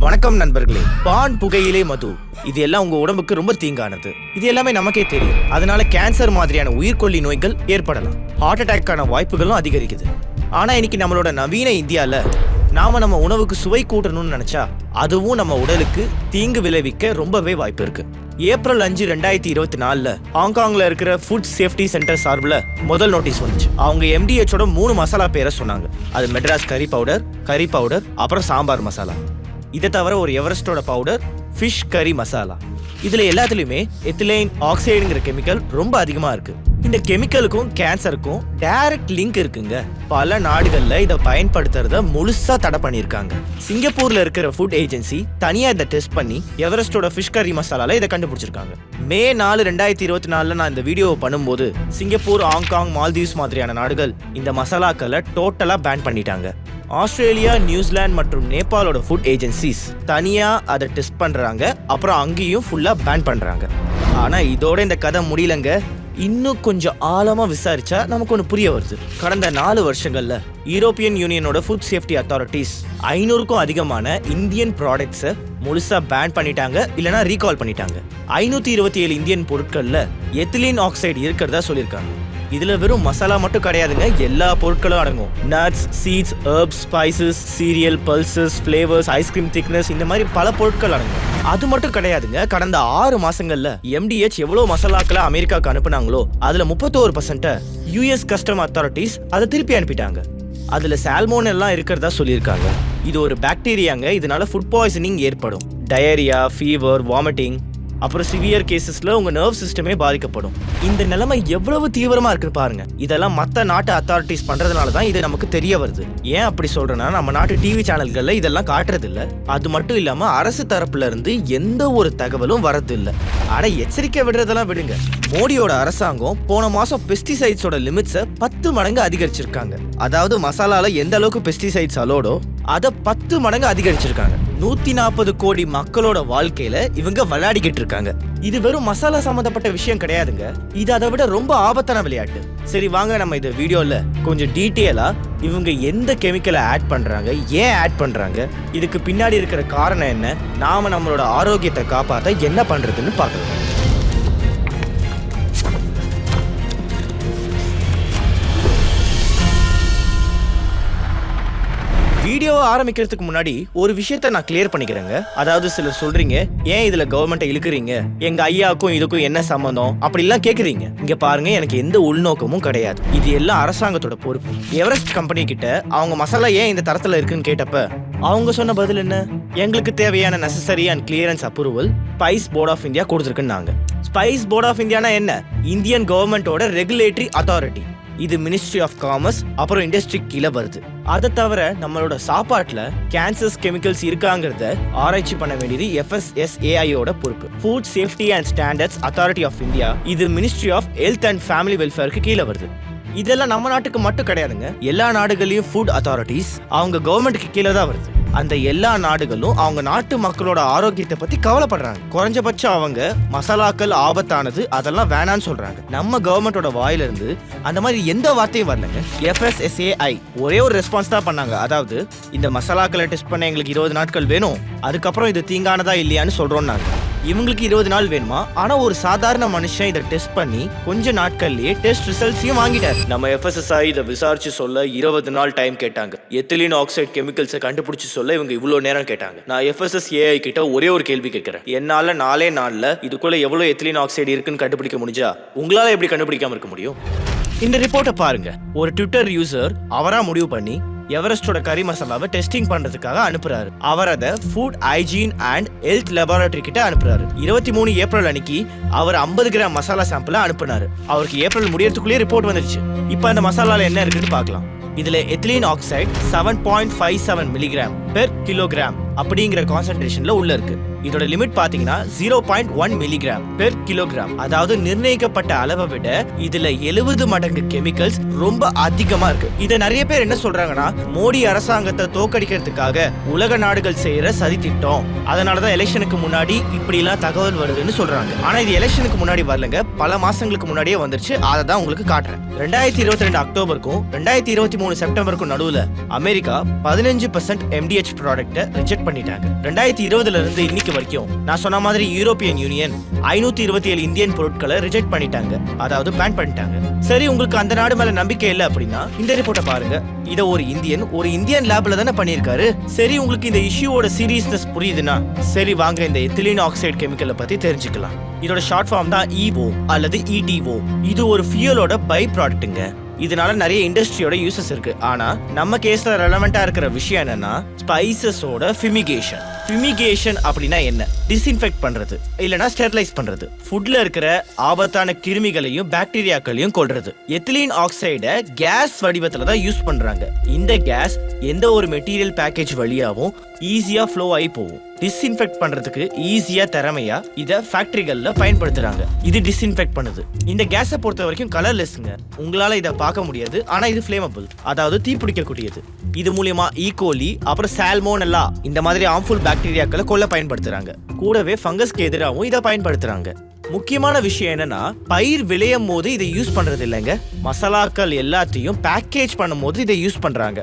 வணக்கம் நண்பர்களே. பான், புகையிலை, மது இது எல்லாம் உங்க உடம்புக்கு ரொம்ப தீங்கானது. இது எல்லாமே நமக்கே தெரியும். அதனால கேன்சர் மாதிரியான உயிர்கொல்லி நோய்கள் ஏற்படலாம். ஹார்ட் அட்டாக்கான வாய்ப்புகளும் அதிகரிக்குது. ஆனா இன்னைக்கு நம்மளோட நவீன இந்தியால நாம நம்ம உணவுக்கு சுவை கூட்டணும்னு நினைச்சா அதுவும் நம்ம உடலுக்கு தீங்கு விளைவிக்க ரொம்பவே வாய்ப்பு இருக்கு. ஏப்ரல் 5, 2024 ஹாங்காங்ல இருக்கிற ஃபுட் சேஃப்டி சென்டர் சார்பில் முதல் நோட்டீஸ் வந்துச்சு. அவங்க MDHோட 3 மசாலா பேரை சொன்னாங்க. அது மெட்ராஸ் கறி பவுடர், அப்புறம் சாம்பார் மசாலா. இதை தவிர ஒரு எவரெஸ்டோட பவுடர், ஃபிஷ் கறி மசாலா. இதுல எல்லாத்துலயுமே எத்திலைன் ஆக்சைடுங்கிற கெமிக்கல் ரொம்ப அதிகமா இருக்கு. இந்த கெமிக்கலுக்கும் கேன்சருக்கும் டைரக்ட் லிங்க் இருக்குங்க. பல நாடுகள்ல இதை பயன்படுத்துறத முழுசா தடை பண்ணியிருக்காங்க. சிங்கப்பூர்ல இருக்கிற ஃபுட் ஏஜென்சி தனியா இதை டெஸ்ட் பண்ணி எவரெஸ்டோட ஃபிஷ் கறி மசாலால இதை கண்டுபிடிச்சிருக்காங்க. மே 4, 2024 நான் இந்த வீடியோவை பண்ணும்போது சிங்கப்பூர், ஹாங்காங், மால்தீவ்ஸ் மாதிரியான நாடுகள் இந்த மசாலாக்களை டோட்டலா பேன் பண்ணிட்டாங்க. ஆஸ்திரேலியா, நியூசிலாந்து மற்றும் நேபாளோட ஃபுட் ஏஜென்சிஸ் தனியா அதை டெஸ்ட் பண்றாங்க. அப்புறம் அங்கேயும் ஃபுல்லா பேன் பண்றாங்க. ஆனா இதோட இந்த கதை முடியலங்க. இன்னும் கொஞ்சம் ஆழமா விசாரிச்சா நமக்கு ஒன்று புரிய வருது. கடந்த 4 வருஷங்கள்ல யூரோப்பியன் யூனியனோட ஃபுட் சேஃப்டி அத்தாரிட்டிஸ் 500க்கும் அதிகமான இந்தியன் ப்ராடக்ட்ஸை முழுசா பேன் பண்ணிட்டாங்க, இல்லைனா ரீகால் பண்ணிட்டாங்க. 527 இந்தியன் பொருட்கள்ல எத்திலீன் ஆக்சைடு இருக்கிறதா சொல்லியிருக்காங்க. இதுல வெறும் மசாலா மட்டும் கிடையாதுங்க, எல்லா பொருட்களும் அடங்கும். Nuts, seeds, herbs, spices, cereal, pulses, flavours, ice cream thickness, இந்த மாதிரி பல பொருட்கள் அடங்கும். அது மட்டும் கிடையாதுங்க, கடந்த 6 மாசங்கள்ல MDH எவ்வளவு மசாலாக்களை அமெரிக்காவுக்கு அனுப்புனாங்களோ அதுல 31% US கஸ்டம் அத்தாரிட்டிஸ் அதை திருப்பி அனுப்பிட்டாங்க. அதுல சால்மோன் எல்லாம் இருக்கிறதா சொல்லியிருக்காங்க. இது ஒரு பாக்டீரியாங்க. இதனால ஃபுட் பாய்சனிங் ஏற்படும். டயரியா, ஃபீவர், வாமிட்டிங், அப்புறம் சிவியர் கேசஸ்ல உங்க நர்வ் சிஸ்டமே பாதிக்கப்படும். இந்த நிலைமை எவ்வளவு தீவிரமா இருக்கு பாருங்க. இதெல்லாம் மற்ற நாட்டு அத்தாரிட்டிஸ் பண்றதுனால தான் இது நமக்கு தெரிய வருது. ஏன் அப்படி சொல்றேன்னா, நம்ம நாட்டு டிவி சேனல்கள்ல இதெல்லாம் காட்டுறது இல்ல. அது மட்டும் இல்லாம அரசு தரப்புல இருந்து எந்த ஒரு தகவலும் வரது இல்ல. ஆனா எச்சரிக்கை விடுறதெல்லாம் விடுங்க. மோடியோட அரசாங்கம் போன மாசம் பெஸ்டிசைட்ஸோட லிமிட்ஸை 10 மடங்கு அதிகரிச்சிருக்காங்க. அதாவது மசாலால எந்த அளவுக்கு பெஸ்டிசைட்ஸ் அலோடோ அதை 10 மடங்கு அதிகரிச்சிருக்காங்க. 140 கோடி மக்களோட வாழ்க்கையில இவங்க விளையாடிக்கிட்டு இருக்காங்க. இது வெறும் மசாலா சம்பந்தப்பட்ட விஷயம் கிடையாதுங்க. இது அதை விட ரொம்ப ஆபத்தான விளையாட்டு. சரி வாங்க நம்ம இந்த வீடியோல கொஞ்சம் டீட்டெயிலா இவங்க எந்த கெமிக்கலை ஆட் பண்றாங்க, ஏன் ஆட் பண்றாங்க, இதுக்கு பின்னாடி இருக்கிற காரணம் என்ன, நாம நம்மளோட ஆரோக்கியத்தை காப்பாற்ற என்ன பண்றதுன்னு பார்க்கலாம். வீடியோவை ஆரம்பிக்கிறதுக்கு முன்னாடி ஒரு விஷயத்த நான் கிளியர் பண்ணிக்கிறேங்க. அதாவது சிலர் சொல்றீங்க, ஏன் இதுல கவர்மெண்ட்டை இழுக்கிறீங்க, எங்க ஐயாவுக்கும் இதுக்கும் என்ன சம்பந்தம் அப்படிலாம் கேக்குறீங்க. இங்க பாருங்க, எனக்கு எந்த உள்நோக்கமும் கிடையாது. இது எல்லாம் அரசாங்கத்தோட பொறுப்பு. எவரெஸ்ட் கம்பெனி கிட்ட அவங்க மசாலா ஏன் இந்த தரத்துல இருக்குன்னு கேட்டப்ப அவங்க சொன்ன பதில் என்ன, எங்களுக்கு தேவையான necessary and clearance approval spice board of India கொடுத்துருக்குன்னாங்க. ஸ்பைஸ் போர்ட் ஆஃப் இந்தியானா என்ன? இந்தியன் கவர்மெண்டோட ரெகுலேட்டரி அத்தாரிட்டி. இது மினிஸ்ட்ரி ஆஃப் காமர்ஸ் அப்புறம் இண்டஸ்ட்ரி கீழே வருது. அதை தவிர நம்மளோட சாப்பாட்டுல கேன்சர்ஸ் கெமிக்கல்ஸ் இருக்காங்கிறத ஆராய்ச்சி பண்ண வேண்டியது FSSAIயோட பொறுப்பு. Food safety and standards authority of India. இது ministry of health and family வெல்ஃபேருக்கு கீழே வருது. இதெல்லாம் நம்ம நாட்டுக்கு மட்டும் கிடையாதுங்க. எல்லா நாடுகளையும் ஃபுட் அத்தாரிட்டிஸ் அவங்க கவர்மெண்ட்டுக்கு கீழே தான் வருது. அந்த எல்லா நாடுகளும் அவங்க நாட்டு மக்களோட ஆரோக்கியத்தை பத்தி கவலைப்படுறாங்க. குறைஞ்சபட்சம் அவங்க மசாலாக்கள் ஆபத்தானது அதெல்லாம் வேணான்னு சொல்றாங்க. நம்ம கவர்மெண்டோட வாயில இருந்து அந்த மாதிரி எந்த வார்த்தையும் வரலங்க. FSSAI ஒரே ஒரு ரெஸ்பான்ஸ் தான் பண்ணாங்க. அதாவது இந்த மசாலாக்களை டெஸ்ட் பண்ண எங்களுக்கு 20 நாட்கள் வேணும், அதுக்கப்புறம் இது தீங்கானதா இல்லையான்னு சொல்றோம்னாங்க. இவங்களுக்கு 20 நாள் வேணுமா? ஆனா ஒரு சாதாரண மனுஷன் இதை டெஸ்ட் பண்ணி கொஞ்ச நாட்கள்லயே டெஸ்ட் ரிசல்ட்ஸையும் வாங்கிட்டாரு. நம்ம FSSAI இதை விசாரிச்சு சொல்ல 20 நாள் டைம் கேட்டாங்க. எத்திலீன் ஆக்சைடு கெமிக்கல்ஸை கண்டுபிடிச்சு சொல்ல இவங்க இவ்வளவு நேரம் கேட்டாங்க. நான் FSSAI கிட்ட ஒரே ஒரு கேள்வி கேட்கிறேன். என்னால 4 நாள்ல இதுக்குள்ள எவ்வளவு எத்திலீன் ஆக்சைடு இருக்குன்னு கண்டுபிடிக்க முடிஞ்சா உங்களால எப்படி கண்டுபிடிக்காம இருக்க முடியும்? இந்த ரிப்போர்ட்டை பாருங்க. ஒரு ட்விட்டர் யூசர் அவரா முடிவு பண்ணி எவரெஸ்டோட கறி மசாலாவை டெஸ்டிங் பண்றதுக்காக அனுப்புறாரு. அவர் அதை food hygiene and health laboratory கிட்ட அனுப்புறாரு. 23 ஏப்ரல் அன்னைக்கு அவர் 50 கிராம் மசாலா சாம்பிளை அனுப்புனாரு. அவருக்கு ஏப்ரல் முடியறதுக்குள்ளேயே ரிப்போர்ட் வந்துருச்சு. இப்போ அந்த மசாலால என்ன இருக்குன்னு பார்க்கலாம். இதுல ethylene oxide 7.57 milligram per kilogram அப்படிங்கிற கான்சென்ட்ரேஷன்ல உள்ள இருக்கு. இதோட லிமிட் பாத்தீங்கன்னா 0.1 மில்லிகிராம் பெர் கிலோகிராம். அதாவது நிர்ணயிக்கப்பட்ட அளவை விட இதுல 70 மடங்கு கெமிக்கல்ஸ் ரொம்ப அதிகமா இருக்கு. இதை நிறைய பேர் என்ன சொல்றாங்கன்னா, மோடி அரசாங்கத்தை தோக்கடிக்கிறதுக்காக உலக நாடுகள் செய்யற சதி திட்டம், அதனாலதான் எலெக்ஷனுக்கு முன்னாடி இப்படி எல்லாம் தகவல் வருதுன்னு சொல்றாங்க. ஆனா இது எலெக்ஷனுக்கு முன்னாடி வரலங்க, பல மாசங்களுக்கு முன்னாடியே வந்துருச்சு. அதை தான் உங்களுக்கு காட்டுறேன். 2022 அக்டோபருக்கும் 2023 செப்டம்பருக்கும் நடுவுல அமெரிக்கா 15% MDH ப்ராடக்ட்டை ரிஜெக்ட் பண்ணிட்டாங்க. 2020 இருந்து இன்னைக்கு வரைக்கும் நான் சொன்ன மாதிரி யூரோப்பியன் யூனியன் 527 இந்தியன் பொருட்களை ரிஜெக்ட் பண்ணிட்டாங்க, அதாவது பேன் பண்ணிட்டாங்க. சரி, உங்களுக்கு அந்த நாடு மேல நம்பிக்கை இல்லை அப்படின்னா இந்த ரிப்போர்ட்டை பாருங்க. இத ஒரு இந்தியன் லேப்ல தானே பண்ணியிருக்காரு. சரி, உங்களுக்கு இந்த இஷ்யூவோட சீரியஸ்னஸ் புரியுதுன்னா சரி வாங்க இந்த எத்திலீன் ஆக்சைடு கெமிக்கலை பத்தி தெரிஞ்சுக்கலாம். இதோட ஷார்ட் ஃபார்ம் தான் EO அல்லது ETO. இது ஒரு ஃபியூலோட பை ப்ராடக்ட்டுங்க. இதனால நிறைய இண்டஸ்ட்ரியோட யூசஸ் இருக்கு. ஆனா நம்ம கேஸ்ல ரெலவெண்டா இருக்கிற விஷயம் என்னன்னா ஸ்பைசஸோட ஃபியூமிகேஷன். ஃபியூமிகேஷன் அப்படின்னா என்ன? டிஸ்இன்ஃபெக்ட் பண்றது இல்லனா ஸ்டெரிலைஸ் பண்றது. ஃபுட்ல இருக்கிற ஆபத்தான கிருமிகளையும் பாக்டீரியாக்களையும் கொல்றது. எத்திலீன் ஆக்சைடை கேஸ் வடிவத்துல தான் யூஸ் பண்றாங்க. இந்த கேஸ் எந்த ஒரு மெட்டீரியல் பேக்கேஜ் வழியாவும் ஈஸியா ஃப்ளோ ஆகி போகும். டிஸ்இன்ஃபெக்ட் பண்றதுக்கு ஈஸியா திறமையா இத ஃபேக்டரிகள்ல பயன்படுத்துறாங்க. இது டிஸ்இன்ஃபெக்ட் பண்ணுது. இந்த கேஸை பொறுத்த வரைக்கும் கலர்லெஸ்ங்க. உங்களால இதை பார்க்க முடியாது, ஆனா இது ஃபிளேமபிள், அதாவது தீப்பிடிக்கக்கூடியது. இது மூலியமா ஈகோலி அப்புறம் சால்மோனெல்லா இந்த மாதிரி ஹார்ம்ஃபுல் பாக்டீரியாக்களை கொல்ல பயன்படுத்துறாங்க. கூடவே ஃபங்கஸ்க்கு எதிராகவும் இதை பயன்படுத்துறாங்க. முக்கியமான விஷயம் என்னன்னா பயிர் விளையும் போது இதை யூஸ் பண்றது இல்லைங்க. மசாலாக்கள் எல்லாத்தையும் பேக்கேஜ் பண்ணும் போது இதை யூஸ் பண்றாங்க.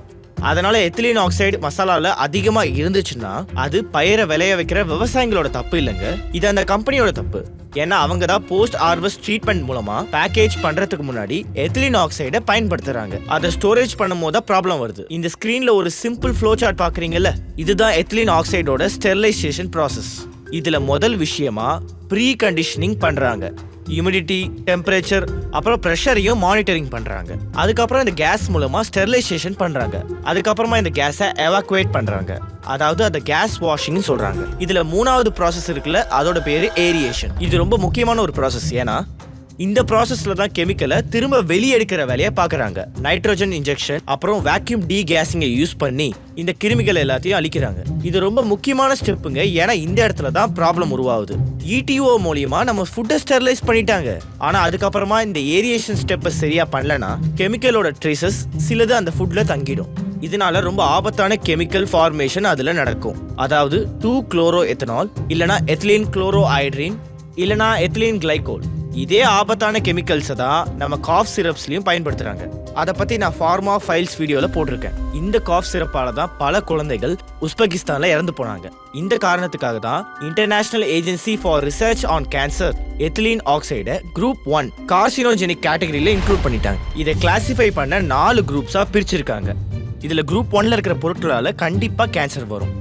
அதனால எத்திலீன் ஆக்சைடு மசாலால அதிகமா இருந்துச்சுன்னா அது பயிரை விளைய வைக்கிற விவசாயிகளோட தப்பு இல்லைங்க, இது அந்த கம்பெனியோட தப்பு. ஏன்னா அவங்க தான் போஸ்ட் ஹார்வெஸ்ட் ட்ரீட்மெண்ட் மூலமா பேக்கேஜ் பண்றதுக்கு முன்னாடி எத்திலீன் ஆக்சைடை பயன்படுத்துறாங்க. அதை ஸ்டோரேஜ் பண்ணும் போது ப்ராப்ளம் வருது. இந்த ஸ்கிரீன்ல ஒரு சிம்பிள் ஃப்ளோ சார்ட் பாக்குறீங்கல்ல, இதுதான் எத்திலீன் ஆக்சைடோட ஸ்டெரிலைசேஷன் ப்ராசஸ். இதுல முதல் விஷயமா ப்ரீ கண்டிஷனிங் பண்றாங்க. ஹியூமிடிட்டி, டெம்பரேச்சர் அப்புறம் ப்ரெஷரையும் மானிட்டரிங் பண்றாங்க. அதுக்கப்புறம் இந்த கேஸ் மூலமா ஸ்டெரிலைசேஷன் பண்றாங்க. அதுக்கப்புறமா இந்த கேஸை எவாக்குவேட் பண்றாங்க, அதாவது அந்த கேஸ் வாஷிங் சொல்றாங்க. இதுல மூணாவது ப்ராசஸ் இருக்குல்ல, அதோட பேரு ஏரியேஷன். இது ரொம்ப முக்கியமான ஒரு ப்ராசஸ். ஏன்னா இந்த ப்ராசஸ்ல தான் கெமிக்கலை திரும்ப வெளியெடுக்கிற வேலையை பாக்குறாங்க. நைட்ரோஜன் இன்ஜெக்ஷன் அப்புறம் வேக்யூம் டீகேசிங்கை யூஸ் பண்ணி இந்த கிருமிகள் எல்லாத்தையும் அழிக்கிறாங்க. இது ரொம்ப முக்கியமான ஸ்டெப்புங்க. ஏன்னா இந்த இடத்துல தான் ப்ராப்ளம் உருவாகுது. ETO மூலியமா நம்ம ஃபுட்டை ஸ்டெரிலைஸ் பண்ணிட்டாங்க, ஆனா அதுக்கப்புறமா இந்த ஏரியேஷன் ஸ்டெப்பை சரியா பண்ணலனா கெமிக்கலோட ட்ரேசஸ் சிலது அந்த ஃபுட்ல தங்கிடும். இதனால ரொம்ப ஆபத்தான கெமிக்கல் ஃபார்மேஷன் அதுல நடக்கும். அதாவது 2-குளோரோ எத்தனால் இல்லனா எத்திலீன் குளோரோஹைட்ரின் இல்லனா எத்திலீன் கிளைகோல். இதே ஆபத்தான கெமிக்கல்ஸை தான் நம்ம காஃப் சிரப்ஸ்லயும் பயன்படுத்துறாங்க. அதை பத்தி நான் ஃபார்மா ஃபைல்ஸ் வீடியோல போட்டிருக்கேன். இந்த காஃப் சிரப்பால தான் பல குழந்தைகள் உஸ்பெகிஸ்தான்ல இறந்து போனாங்க. இந்த காரணத்துக்காக தான் international agency for research on cancer ethylene ஆக்சைடை குரூப் 1 கார்சினோஜெனிக் கேட்டகரியில இன்க்ளூட் பண்ணிட்டாங்க. இதை கிளாசிஃபை பண்ண 4 குரூப்ஸா பிரிச்சிருக்காங்க. இதுல குரூப் 1ல இருக்கிற பொருட்களால கண்டிப்பா கேன்சர் வரும்.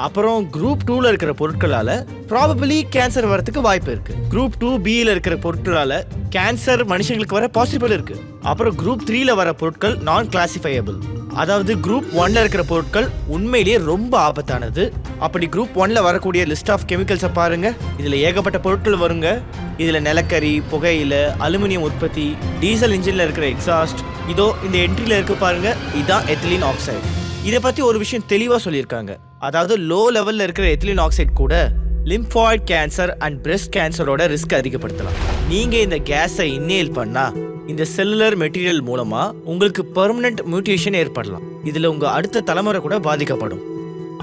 அப்புறம் குரூப் 2ல இருக்கிற பொருட்களால ப்ராபபிலி கேன்சர் வரதுக்கு வாய்ப்பு இருக்கு. குரூப் 2Bல இருக்கிற பொருட்களால கேன்சர் மனுஷங்களுக்கு வர பாசிபிள் இருக்கு. அப்புறம் குரூப் 3ல வர பொருட்கள் நான் கிளாசிஃபையபிள். அதாவது குரூப் 1ல இருக்கிற பொருட்கள் உண்மையிலேயே ரொம்ப ஆபத்தானது. அப்படி குரூப் 1ல வரக்கூடிய லிஸ்ட் ஆஃப் கெமிக்கல்ஸை பாருங்க. இதுல ஏகப்பட்ட பொருட்கள் வருங்க. இதுல நிலக்கரி, புகையில, அலுமினியம் உற்பத்தி, டீசல் இன்ஜின்ல இருக்கிற எக்ஸாஸ்ட், இதோ இந்த என்ட்ரியில இருக்கு பாருங்க, இதான் எத்திலீன் ஆக்சைடு. இதை பத்தி ஒரு விஷயம் தெளிவா சொல்லியிருக்காங்க. அதாவது லோ லெவல்ல இருக்கிற எத்திலீன் ஆக்சைடு கூட lymphoid cancer and breast கேன்சரோட risk அதிகப்படுத்தலாம். நீங்க இந்த கேஸை இன்னேல் பண்ணா இந்த செல்லுலர் மெட்டீரியல் மூலமா உங்களுக்கு பெர்மனன்ட் மியூட்டேஷன் ஏற்படலாம். இதுல உங்க அடுத்த தலைமுறை கூட பாதிக்கப்படும்.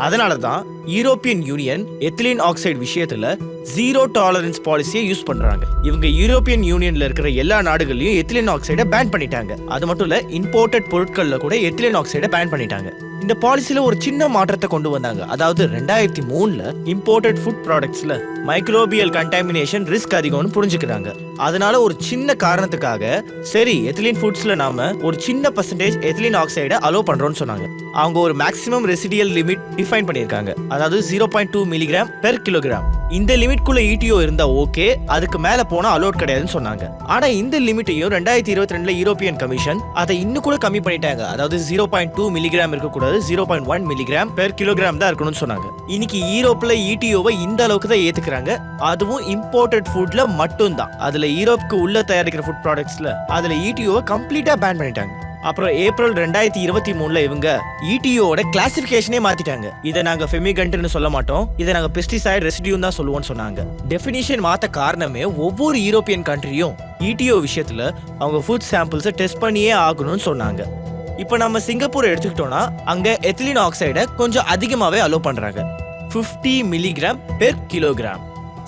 அதனால தான் யூரோப்பியன் யூனியன் எத்திலீன் ஆக்சைடு விஷயத்துல 0 டாலரன்ஸ் பாலிசியை யூஸ் பண்றாங்க. இவங்க யூரோப்பியன் யூனியன்ல இருக்கிற எல்லா நாடுகளையும் எத்திலீன் ஆக்சைடை பேன் பண்ணிட்டாங்க. அது மட்டும் இல்ல, இம்போர்ட்டட் பொருட்கள்ல கூட எத்திலீன் ஆக்சைடை பேன் பண்ணிட்டாங்க. இந்த பாலிசில ஒரு சின்ன மாற்றத்தை கொண்டு வந்தாங்க. அதாவது 2003ல இம்போர்ட்டட் ஃபுட் ப்ராடக்ட்ஸ்ல மைக்ரோபியல் கண்டாமினேஷன் ரிஸ்க் அதிகம்னு புரிஞ்சுக்கிறாங்க. அதனால ஒரு சின்ன காரணத்துக்காக சரி எத்திலீன் ஃபுட்ஸ்ல நாம ஒரு சின்ன பர்சன்டேஜ் எத்திலீன் ஆக்சைடை அலோ பண்றோம்னு சொன்னாங்க. அவங்க ஒரு மேக்ஸிமம் ரெசிடியல் லிமிட் டிஃபைன் பண்ணியிருக்காங்க. அதாவது 0.2 மில்லிகிராம் பெர் கிலோகிராம். இந்த லிமிட்குள்ள ETO இருந்தா ஓகே, அதுக்கு மேல போனா அலோட் கிடையாதுன்னு சொன்னாங்க. ஆனா இந்த லிமிட்டையும் 2022ல யூரோப்பியன் கமிஷன் அதை இன்னும் கூட கம்மி பண்ணிட்டாங்க. அதாவது 0.2 மில்லிகிராம் இருக்கக்கூடாது, 0.1 மில்லிகிராம் பெர் கிலோகிராம் தான் இருக்கணும்னு சொன்னாங்க. இன்னைக்கு யூரோப்ல ETOவை இந்த அளவுக்கு தான் ஏத்துக்கிறாங்க. அதுவும் இம்போர்ட்டட் ஃபுட்ல மட்டும் தான். அதுல யூரோப்புக்கு உள்ள தயாரிக்கிற ஃபுட் ப்ராடக்ட்ஸ்ல அதுல ETOவை கம்ப்ளீட்டா பேன் பண்ணிட்டாங்க. அப்புறம் ஏப்ரல் 2023ல இவங்க ETOவோட கிளாசிபிகேஷனே மாத்திட்டாங்க. இதை நாங்க ஃபெமிகன்ட்னு சொல்ல மாட்டோம், இதை நாங்க பெஸ்டிசைட் ரெசிடியூன்னு தான் சொல்லுவோம்னு சொன்னாங்க. டெஃபினிஷன் மாத்த காரணமே ஒவ்வொரு யூரோப்பியன் கண்ட்ரியும் ETO விஷயத்துல அவங்க ஃபுட் சாம்பிள்ஸை டெஸ்ட் பண்ணியே ஆகணும்னு சொன்னாங்க. இப்போ நம்ம சிங்கப்பூர் எடுத்துக்கிட்டோம்னா அங்க எத்திலீன் ஆக்சைடை கொஞ்சம் அதிகமாவே அலோ பண்றாங்க, 50 மில்லிகிராம் பெர் கிலோகிராம்.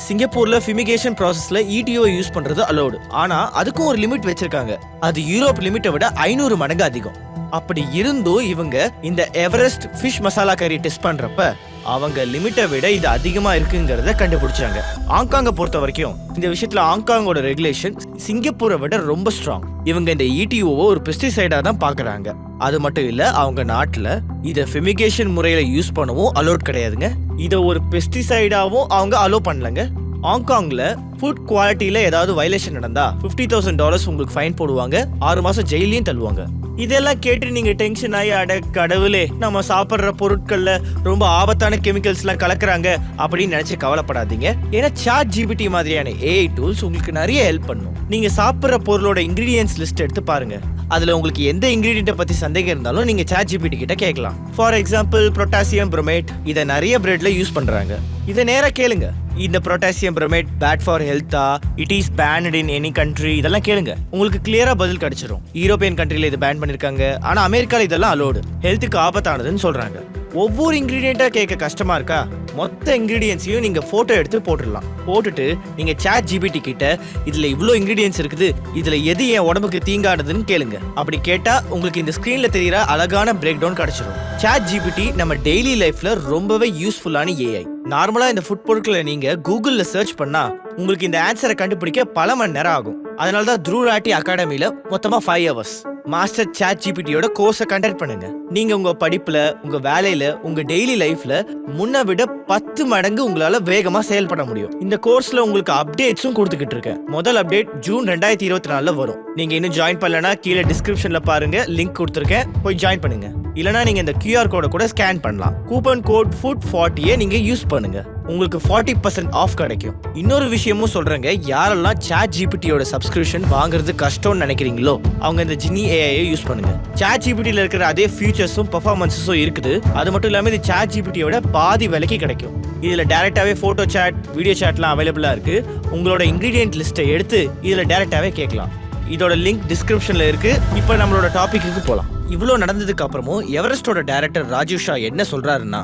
சிங்கப்பூர்ல ஃபியூமிகேஷன் ப்ராசஸ்ல ETO யூஸ் பண்றது அலோடு. ஆனா அதுக்கும் ஒரு லிமிட் வச்சிருக்காங்க. அது யூரோப் லிமிட்டை விட 500 மடங்கு அதிகம். அப்படி இருந்தும் இவங்க இந்த எவரெஸ்ட் ஃபிஷ் மசாலா கறி டெஸ்ட் பண்றப்ப அவங்க லிமிட்டை விட இது அதிகமா இருக்குங்கிறத கண்டுபிடிச்சாங்க. ஹாங்காங்கை பொறுத்த வரைக்கும் இந்த விஷயத்துல ஹாங்காங்கோட ரெகுலேஷன் சிங்கப்பூரை விட ரொம்ப ஸ்ட்ராங். இவங்க இந்த ETOவை ஒரு பெஸ்டிசைடா தான் பாக்குறாங்க. அது மட்டும் இல்ல, அவங்க நாட்டுல இத ஃபெமிகேஷன் முறையில யூஸ் பண்ணவும் அலோட் கிடையாதுங்க. இத ஒரு பெஸ்டிசைடாவும் அவங்க அலோ பண்ணலங்க. ஹாங்காங்ல ஃபுட் குவாலிட்டியில ஏதாவது வயலேஷன் நடந்தா $50,000 உங்களுக்கு ஃபைன் போடுவாங்க, 6 மாசம் ஜெயிலையும் தள்ளுவாங்க. இதெல்லாம் கேட்டு நீங்க டென்ஷன் ஆகி, அட கடவுளே, நம்ம சாப்பிட்ற பொருட்கள்ல ரொம்ப ஆபத்தான கெமிக்கல்ஸ் எல்லாம் கலக்குறாங்க அப்படின்னு நினைச்சு கவலைப்படாதீங்க. ஏன்னா ChatGPT மாதிரியான AI டூல்ஸ் உங்களுக்கு நிறைய ஹெல்ப் பண்ணும். நீங்க சாப்பிட்ற பொருளோட இன்கிரீடியன்ஸ் லிஸ்ட் எடுத்து பாருங்க. அதுல உங்களுக்கு எந்த இன்கிரீடியன்ட்டை பத்தி சந்தேகம் இருந்தாலும் நீங்க ChatGPT கிட்ட கேட்கலாம். ஃபார் எக்ஸாம்பிள், பொட்டாசியம் புரோமேட், இதை நிறைய பிரெட்ல யூஸ் பண்றாங்க. இதை நேரா கேளுங்க. இந்த பொட்டாசியம் புரோமேட் பேட் ஃபார் ஹெல்த்தா, it is banned in any country, இதெல்லாம் கேளுங்க. உங்களுக்கு கிளியரா பதில் கிடைச்சிரும். யூரோப்பியன் கண்ட்ரில இது பேன் பண்ணிருக்காங்க, ஆனா அமெரிக்கால இதெல்லாம் அலோடு, ஹெல்த்துக்கு ஆபத்தானதுன்னு சொல்றாங்க. ஒவ்வொரு இன்கிரீடியண்டா கேட்க கஷ்டமா இருக்கா? மொத்த இன்கிரீடியன்ஸையும் நீங்க போட்டோ எடுத்து போட்டுடலாம். போட்டுட்டு நீங்க ChatGPT கிட்ட இதுல இவ்ளோ இன்கிரீடியன்ஸ் இருக்குது, இதுல எது என் உடம்புக்கு தீங்கானதுன்னு கேளுங்க. அப்படி கேட்டா உங்களுக்கு இந்த ஸ்கிரீன்ல தெரியற அழகான பிரேக் டவுன் கிடைச்சிரும். ChatGPT நம்ம டெய்லி லைஃப்ல ரொம்பவே யூஸ்ஃபுல்லான AI. நார்மலா இந்த ஃபுட் பொருட்களை நீங்க கூகுள்ல சர்ச் பண்ணா உங்களுக்கு இந்த ஆன்சரை கண்டுபிடிக்க பல மணி நேரம் ஆகும். அதனால தான் த்ரூ ராட்டி அகாடமில மொத்தமா 5 hours மாஸ்டர் ChatGPTயோட கோர்ஸை கண்டக்ட் பண்ணுங்க. நீங்க உங்க படிப்புல, உங்க வேலையில, உங்க டெய்லி லைஃப்ல முன்ன விட 10 மடங்கு உங்களால வேகமா செயல்பட முடியும். இந்த கோர்ஸ்ல உங்களுக்கு அப்டேட்ஸும் கொடுத்துக்கிட்டு இருக்கேன். முதல் அப்டேட் ஜூன் 2024 வரும். நீங்க இன்னும் ஜாயின் பண்ணலனா கீழே டிஸ்கிரிப்ஷன்ல பாருங்க, லிங்க் கொடுத்துருக்கேன், போய் ஜாயின் பண்ணுங்க. இல்லனா நீங்க இந்த QR கோடை கூட ஸ்கேன் பண்ணலாம். கூப்பன் கோட் FOOD40 நீங்க யூஸ் பண்ணுங்க, உங்களுக்கு 40% ஆஃப் கிடைக்கும். இன்னொரு விஷயமும் சொல்றேங்க, யாரெல்லாம் ChatGPTயோட சப்ஸ்கிரிப்ஷன் வாங்குறது கஷ்டம்னு நினைக்கிறீங்களோ அவங்க இந்த ஜினி AI யூஸ் பண்ணுங்க. ChatGPTல இருக்கிற அதே ஃபீச்சர்ஸும் பெர்ஃபார்மன்ஸஸும் இருக்குது. அது மட்டும் இல்லாம இது ChatGPTயோட பாதி விலைக்கு கிடைக்கும். இதுல டைரக்டாவே போட்டோ சாட், வீடியோ சாட்லாம் அவைலபிளா இருக்கு. உங்களோட இன்கிரீடியன்ட் லிஸ்ட்டை எடுத்து இதுல டைரக்டாவே கேட்கலாம். இதோட லிங்க் டிஸ்கிரிப்ஷன்ல இருக்கு. இப்போ நம்மளோட டாபிக்கு போலாம். இவ்வளோ நடந்ததுக்கு அப்புறமும் எவரெஸ்டோட டைரக்டர் ராஜீவ் ஷா என்ன சொல்றாருன்னா,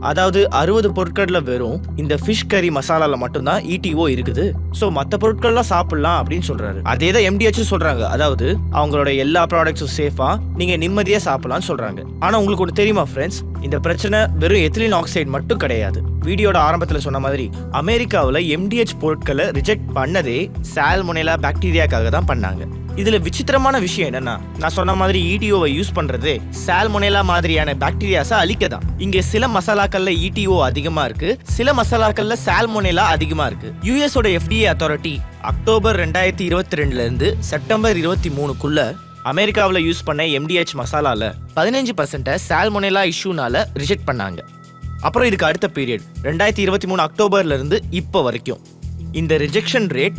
அதாவது 60 பொருட்கள்ல வெறும் இந்த ஃபிஷ் கறி மசாலால மட்டும்தான் ETO இருக்குது, சோ மற்ற பொருட்கள்லாம் சாப்பிடலாம் அப்படின்னு சொல்றாரு. அதே தான் MDH சொல்றாங்க, அதாவது அவங்களோட எல்லா ப்ராடக்ட்ஸும் சேஃபா நீங்க நிம்மதியா சாப்பிடலாம்னு சொல்றாங்க. ஆனா உங்களுக்கு ஒன்று தெரியுமா ஃப்ரெண்ட்ஸ், இந்த பிரச்சனை வெறும் எத்திலீன் ஆக்சைடு மட்டும் கிடையாது. வீடியோட ஆரம்பத்துல சொன்ன மாதிரி அமெரிக்காவில் MDH பொருட்களை ரிஜெக்ட் பண்ணதே சால்மோனெல்லா பாக்டீரியாக்காக தான் பண்ணாங்க. இதுல விசித்திரமான விஷயம் என்னன்னா, நான் சொன்ன மாதிரி ETOவை யூஸ் பண்றது சால்மோனெல்லா மாதிரியான பாக்டீரியாஸை அழிக்க தான். இங்க சில மசாலாக்கள்ல ETO அதிகமா இருக்கு, சில மசாலாக்கள்ல சால்மோனெல்லா அதிகமா இருக்கு. US ஓட FDA அத்தாரிட்டி அக்டோபர் 2022 இருந்து செப்டம்பர் 23க்குள்ள அமெரிக்காவில் யூஸ் பண்ண MDH மசாலால 15% சால்மோனெல்லா இஷ்யூனால ரிஜெக்ட் பண்ணாங்க. அப்புறம் இதுக்கு அடுத்த பீரியட் 2023 அக்டோபர்ல இருந்து இப்போ வரைக்கும் இந்த ரிஜெக்ஷன் ரேட்